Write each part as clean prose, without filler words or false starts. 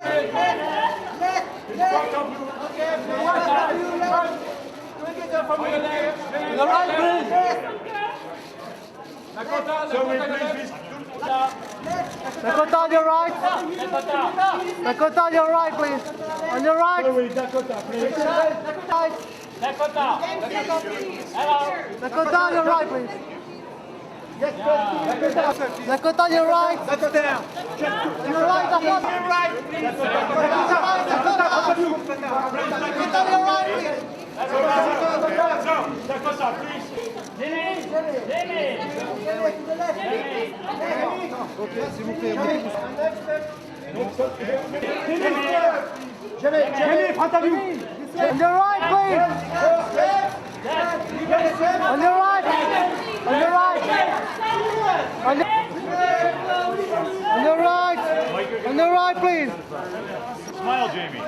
Dakota on your right. Dakota on your right, please. On your right. Dakota, please. Dakota on your right, please. Dakota on your right. Dakota. On your right, Dakota. Dakota on your right, please. Dakota, please. Jenny, front of you. On your right, please. On your right. On your right. On your right. On your right, please. Smile, Jamie.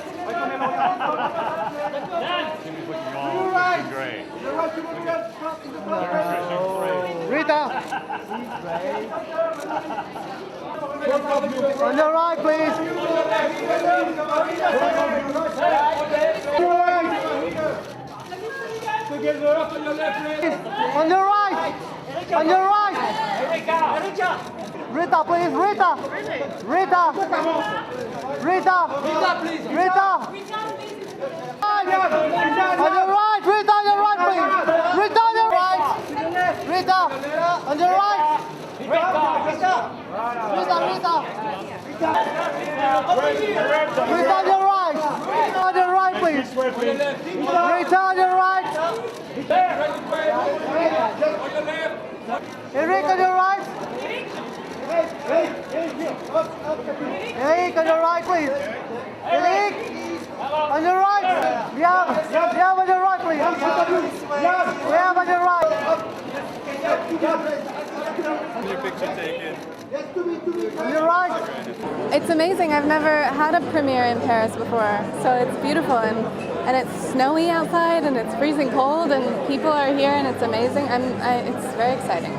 Jimmy's looking all great. Rita. On your right, please. On your right. On your right. Rita, please. Rita. Rita. Rita. Rita. On your right. Rita, on your right, please. Rita, on your right. Rita, on your right. Rita. Rita, Rita. Rita, on your right. On your right, please. Rita, on your right. Eric, on your right. Eric, on your right, please. Eric, on your right. Yeah, on your right, please. Yeah, on your right. Your picture taken. On your right. It's amazing. I've never had a premiere in Paris before, so it's beautiful and it's snowy outside and it's freezing cold and people are here and it's amazing. It's very exciting.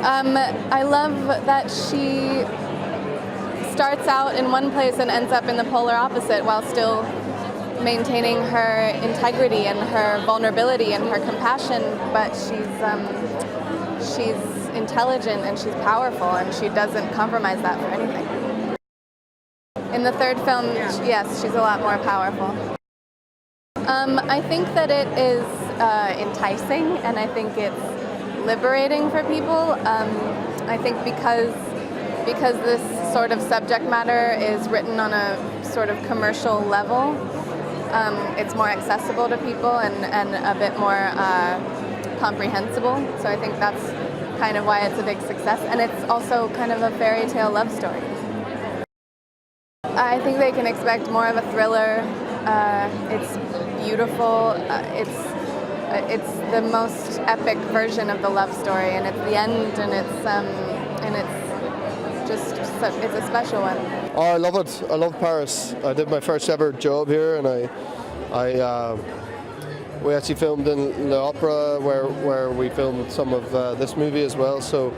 I love that she starts out in one place and ends up in the polar opposite while still maintaining her integrity and her vulnerability and her compassion, but she's intelligent and she's powerful and she doesn't compromise that for anything. In the third film, yes, she's a lot more powerful. I think that it is enticing and I think it's liberating for people. I think because this sort of subject matter is written on a sort of commercial level, it's more accessible to people and a bit more comprehensible. So I think that's kind of why it's a big success. And it's also kind of a fairy tale love story. I think they can expect more of a thriller. It's beautiful. It's the most epic version of the love story, and it's the end, and it's just it's a special one. Oh, I love it. I love Paris. I did my first ever job here, and we actually filmed in the Opera, where we filmed some of this movie as well. So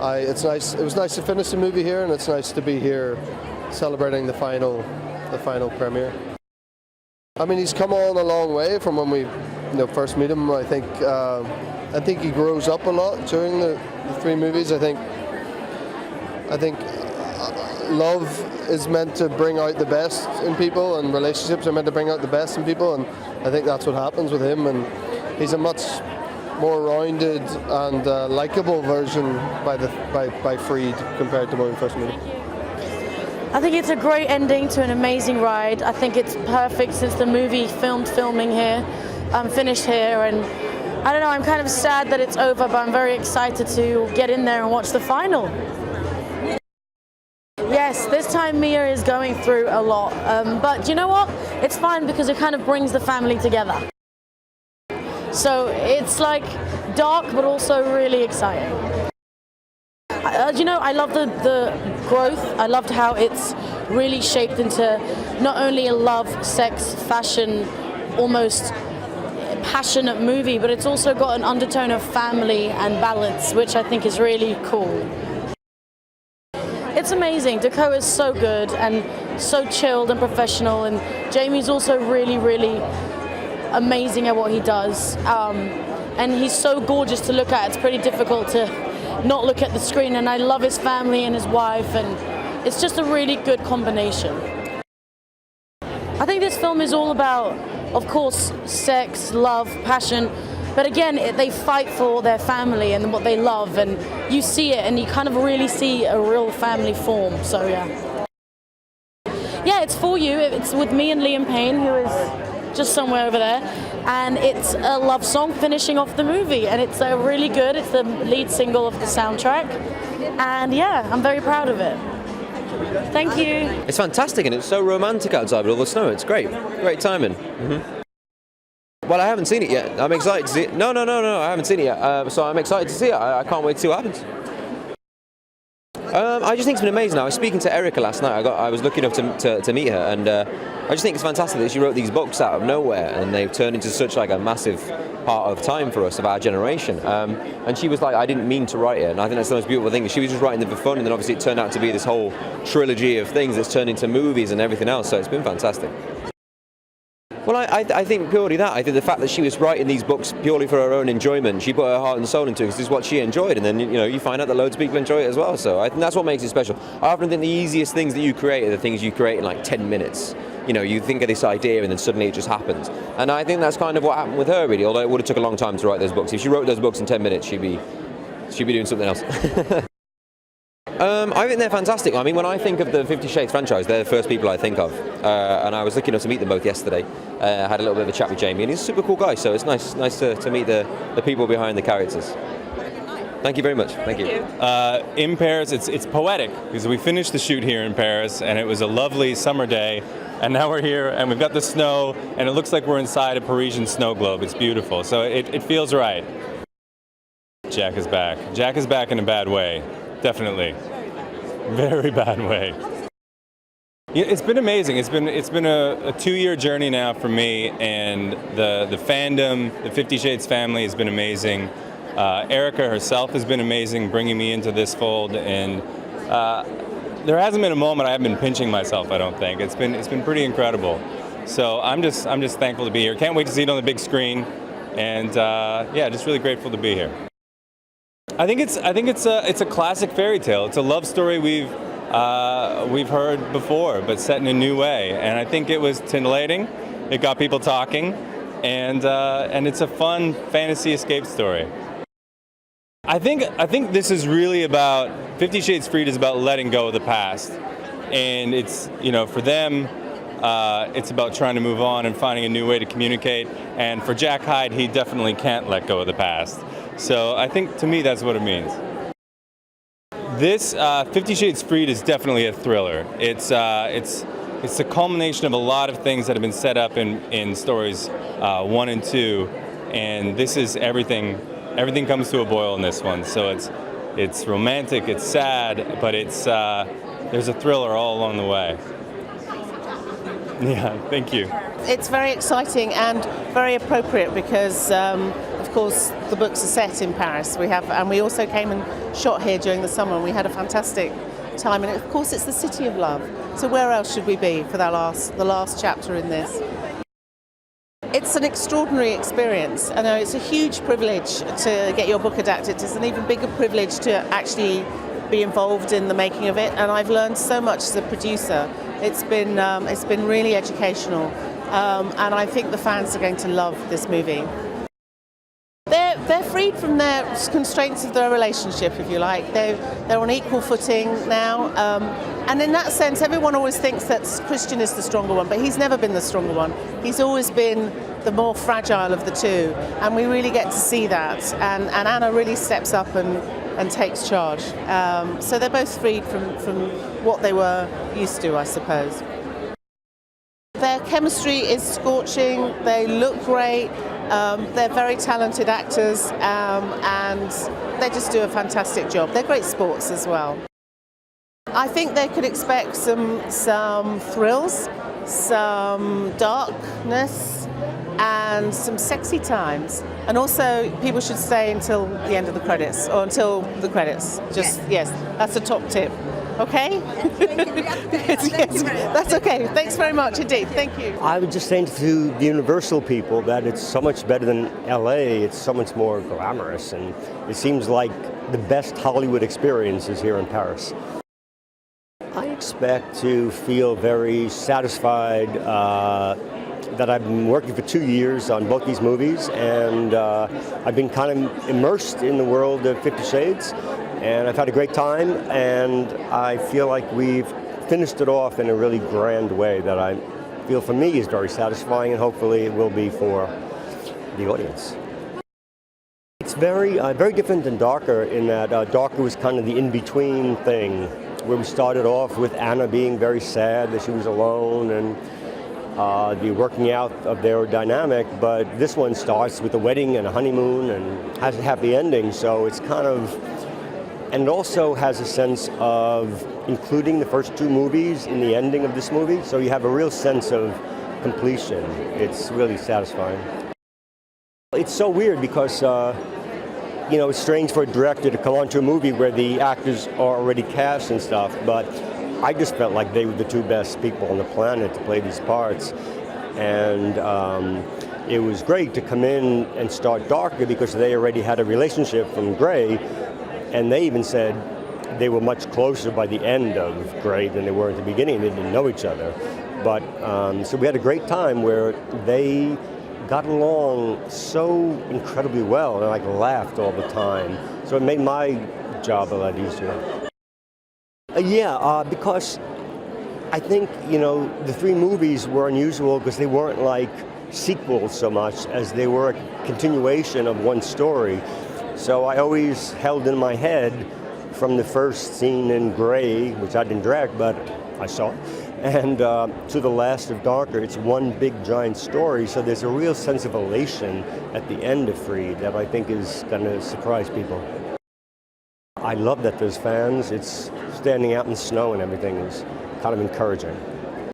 it's nice. It was nice to finish the movie here, and it's nice to be here celebrating the final premiere. I mean, he's come on a long way from when we first meet him. I think he grows up a lot during the three movies. I think love is meant to bring out the best in people, and relationships are meant to bring out the best in people, and I think that's what happens with him. And he's a much more rounded and likable version by Freed compared to when we first met him. I think it's a great ending to an amazing ride. I think it's perfect since the movie filming here, finished here, and I don't know, I'm kind of sad that it's over, but I'm very excited to get in there and watch the final. Yes, this time Mia is going through a lot, but you know what? It's fine because it kind of brings the family together. So it's like dark, but also really exciting. I love the growth. I loved how it's really shaped into not only a love, sex, fashion, almost passionate movie, but it's also got an undertone of family and balance, which I think is really cool. It's it's amazing. Dakota's so good and so chilled and professional, and Jamie's also really, really amazing at what he does. And he's so gorgeous to look at. It's pretty difficult to not look at the screen, and I love his family and his wife, and it's just a really good combination. I think this film is all about, of course, sex, love, passion, but again, they fight for their family and what they love, and you see it, and you kind of really see a real family form, so yeah. Yeah, it's for you. It's with me and Liam Payne, who is just somewhere over there, and it's a love song finishing off the movie, and it's really good. It's the lead single of the soundtrack, and yeah, I'm very proud of it. Thank you. It's fantastic, and it's so romantic outside with all the snow. It's great. Great timing. Well, I haven't seen it yet. I'm excited to see it. No, I haven't seen it yet. So I'm excited to see it. I can't wait to see what happens. I just think it's been amazing. I was speaking to Erica last night. I was lucky enough to meet her, and I just think it's fantastic that she wrote these books out of nowhere, and they've turned into such like a massive part of time for us, of our generation. And she was like, I didn't mean to write it, and I think that's the most beautiful thing. She was just writing them for fun, and then obviously it turned out to be this whole trilogy of things that's turned into movies and everything else. So it's been fantastic. Well, I think purely that. I think the fact that she was writing these books purely for her own enjoyment, she put her heart and soul into it because this is what she enjoyed, and then you find out that loads of people enjoy it as well. So I think that's what makes it special. I often think the easiest things that you create are the things you create in like 10 minutes. You think of this idea and then suddenly it just happens. And I think that's kind of what happened with her, really. Although it would have took a long time to write those books. If she wrote those books in 10 minutes, she'd be doing something else. I think they're fantastic. I mean, when I think of the 50 Shades franchise, they're the first people I think of. And I was lucky enough to meet them both yesterday. I had a little bit of a chat with Jamie, and he's a super cool guy, so it's nice to meet the people behind the characters. Thank you very much. Thank you. In Paris, it's poetic, because we finished the shoot here in Paris, and it was a lovely summer day, and now we're here, and we've got the snow, and it looks like we're inside a Parisian snow globe. It's beautiful, so it feels right. Jack is back. Jack is back in a bad way. Definitely. Very bad way. Yeah, it's been amazing. It's been a 2-year journey now for me, and the fandom, the 50 Shades family has been amazing. Erica herself has been amazing, bringing me into this fold, and there hasn't been a moment I haven't been pinching myself. I don't think it's been pretty incredible. So I'm just thankful to be here. Can't wait to see it on the big screen, and yeah, just really grateful to be here. I think it's a classic fairy tale. It's a love story we've heard before, but set in a new way. And I think it was titillating. It got people talking, and it's a fun fantasy escape story. I think this is really about 50 Shades Freed is about letting go of the past, and it's for them. It's about trying to move on and finding a new way to communicate. And for Jack Hyde, he definitely can't let go of the past. So I think, to me, that's what it means. This 50 Shades Freed is definitely a thriller. It's a culmination of a lot of things that have been set up in stories 1 and 2, and this is everything. Everything comes to a boil in this one. So it's romantic, it's sad, but there's a thriller all along the way. Yeah, thank you. It's very exciting and very appropriate because, of course, the books are set in Paris. We also came and shot here during the summer, and we had a fantastic time. And of course, it's the city of love. So where else should we be for the last chapter in this? It's an extraordinary experience. I know it's a huge privilege to get your book adapted. It's an even bigger privilege to actually be involved in the making of it, and I've learned so much as a producer. It's been really educational, and I think the fans are going to love this movie. They're freed from their constraints of their relationship, if you like. They're on equal footing now, and in that sense, everyone always thinks that Christian is the stronger one, but he's never been the stronger one. He's always been the more fragile of the two, and we really get to see that. And Anna really steps up and takes charge. So they're both freed from what they were used to, I suppose. Their chemistry is scorching. They look great. They're very talented actors, and they just do a fantastic job. They're great sports as well. I think they could expect some thrills, some darkness, and some sexy times. And also, people should stay until the end of the credits, or until the credits. Yes, that's a top tip. Okay? Yes, that's okay. Thanks very much indeed. Thank you. I would just say to the Universal people that it's so much better than LA. It's so much more glamorous, and it seems like the best Hollywood experience is here in Paris. I expect to feel very satisfied that I've been working for 2 years on both these movies, and I've been kind of immersed in the world of 50 Shades, and I've had a great time, and I feel like we've finished it off in a really grand way that I feel for me is very satisfying, and hopefully it will be for the audience. It's very different than Darker in that Darker was kind of the in-between thing, where we started off with Anna being very sad that she was alone and the working out of their dynamic, but this one starts with a wedding and a honeymoon and has a happy ending, so it's kind of, and it also has a sense of including the first two movies in the ending of this movie, so you have a real sense of completion. It's really satisfying. It's so weird because you know, it's strange for a director to come onto a movie where the actors are already cast and stuff, but I just felt like they were the two best people on the planet to play these parts. And it was great to come in and start Darker because they already had a relationship from Grey, and they even said they were much closer by the end of Grey than they were at the beginning. They didn't know each other. But so we had a great time where they got along so incredibly well, and I laughed all the time. So it made my job a lot easier. Because I think, you know, the three movies were unusual because they weren't like sequels so much as they were a continuation of one story. So I always held in my head from the first scene in Grey, which I didn't direct, but I saw, and to the last of Darker, it's one big giant story, so there's a real sense of elation at the end of Freed that I think is going to surprise people. I love that there's fans. It's standing out in the snow and everything is kind of encouraging.